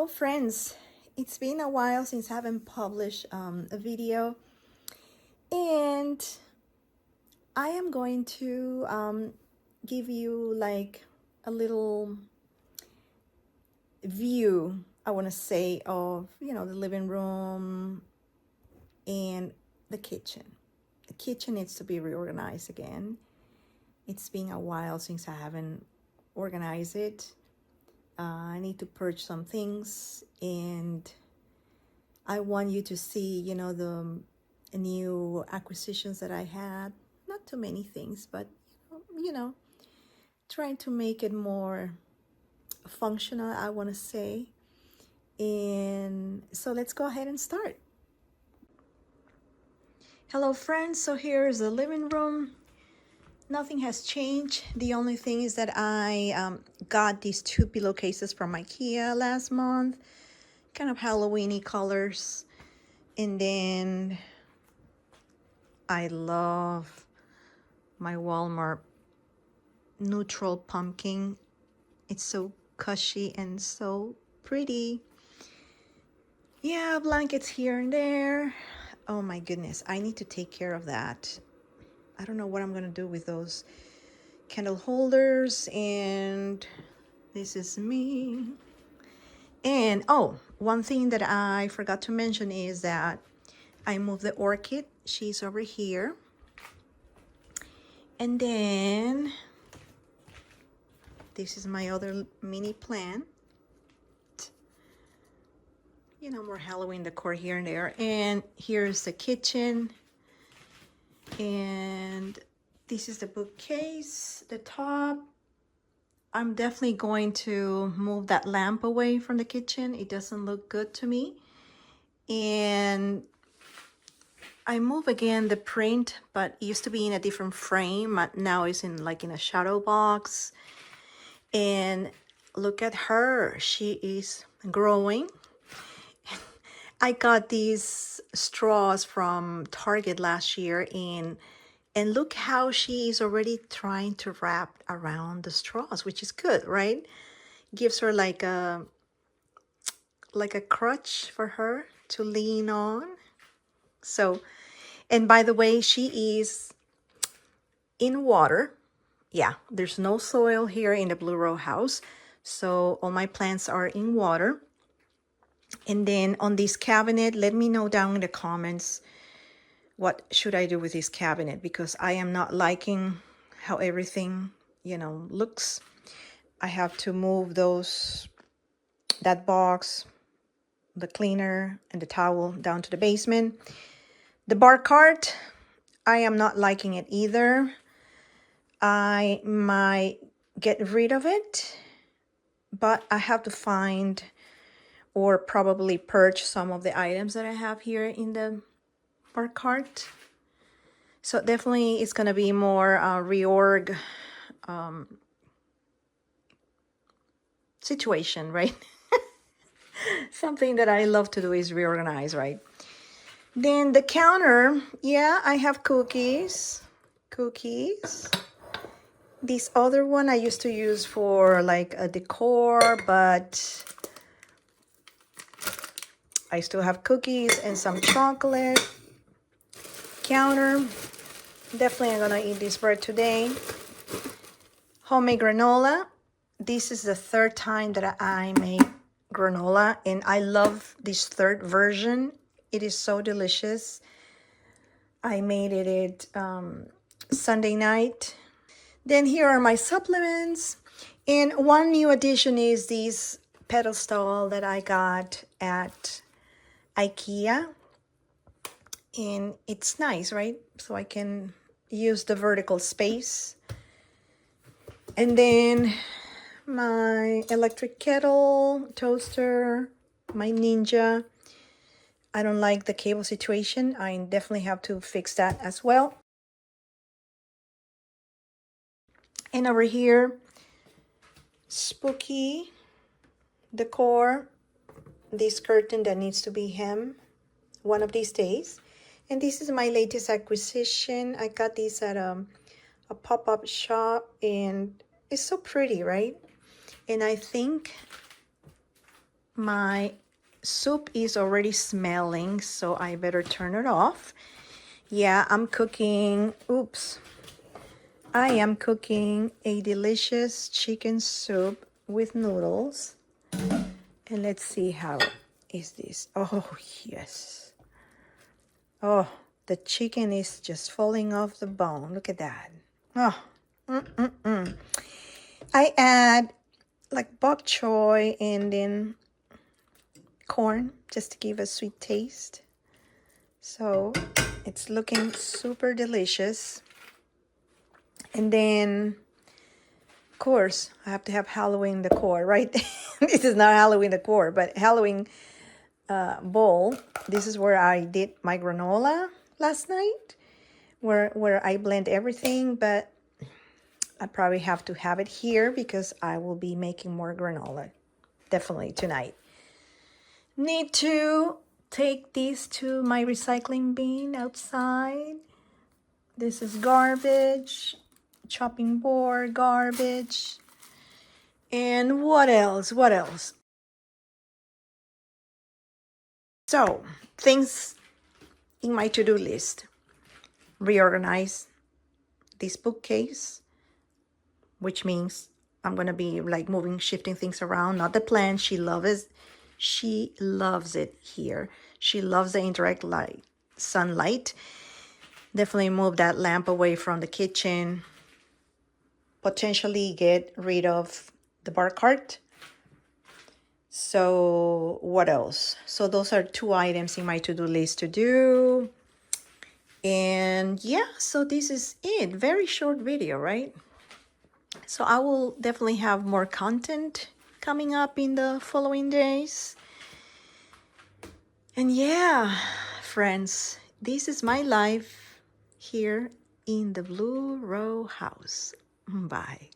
Hello friends, it's been a while since I haven't published a video, and I am going to give you like a little view, I want to say, of the living room and the kitchen. The kitchen needs to be reorganized again. It's been a while since I haven't organized it. I need to purge some things, and I want you to see, the new acquisitions that I had. Not too many things, but, trying to make it more functional, I want to say. And so let's go ahead and start. Hello, friends. So here's the living room. Nothing has changed. The only thing is that I got these two pillowcases from IKEA last month. Kind of Halloween-y colors. And then I love my Walmart neutral pumpkin. It's so cushy and so pretty. Yeah, blankets here and there. Oh my goodness, I need to take care of that. I don't know what I'm gonna do with those candle holders. And this is me. And oh, one thing that I forgot to mention is that I moved the orchid. She's over here. And then this is my other mini plant. More Halloween decor here and there. And here's the kitchen. And this is the bookcase, the top. I'm definitely going to move that lamp away from the kitchen. It doesn't look good to me. And I move again the print, but it used to be in a different frame. Now it's in a shadow box. And look at her. She is growing. I got these straws from Target last year, and look how she is already trying to wrap around the straws, which is good, right? Gives her like a crutch for her to lean on. So, and by the way, she is in water. Yeah, there's no soil here in the Blue Row house. So all my plants are in water. And then on this cabinet, let me know down in the comments what should I do with this cabinet, because I am not liking how everything, looks. I have to move that box, the cleaner, and the towel down to the basement. The bar cart, I am not liking it either. I might get rid of it, but I have to find or probably purge some of the items that I have here in the bar cart. So definitely it's going to be more reorg situation, right? Something that I love to do is reorganize, right? Then the counter, yeah, I have cookies. This other one I used to use for like a decor, but I still have cookies and some chocolate. Counter, definitely I'm gonna eat this bread today. Homemade granola. This is the third time that I make granola, and I love this third version. It is so delicious. I made it Sunday night. Then here are my supplements. And one new addition is this pedestal that I got at IKEA. And it's nice, right? So I can use the vertical space. And then my electric kettle, toaster, my Ninja. I don't like the cable situation. I definitely have to fix that as well. And over here, spooky decor. This curtain that needs to be hem one of these days. And this is my latest acquisition. I got these at a pop-up shop, and it's so pretty, right? And I think My soup is already smelling, so I better turn it off. Yeah, I'm cooking, oops. I am cooking a delicious chicken soup with noodles. And let's see how is this. Oh, yes. Oh, the chicken is just falling off the bone. Look at that. Oh, I add like bok choy and then corn just to give a sweet taste. So it's looking super delicious. And then, of course, I have to have Halloween decor, right? This is not Halloween decor, but Halloween bowl. This is where I did my granola last night, where I blend everything, but I probably have to have it here because I will be making more granola definitely tonight. Need to take these to my recycling bin outside. This is garbage, chopping board, garbage. And what else? What else? So, things in my to-do list. Reorganize this bookcase, which means I'm going to be like moving, shifting things around. Not the plan. She loves it here. She loves the indirect light, sunlight. Definitely move that lamp away from the kitchen. Potentially get rid of the bar cart. So what else? So those are 2 items in my to-do list to do. And yeah, so this is it. Very short video, right? So I will definitely have more content coming up in the following days. And yeah, friends, this is my life here in the Blue Row house. Bye.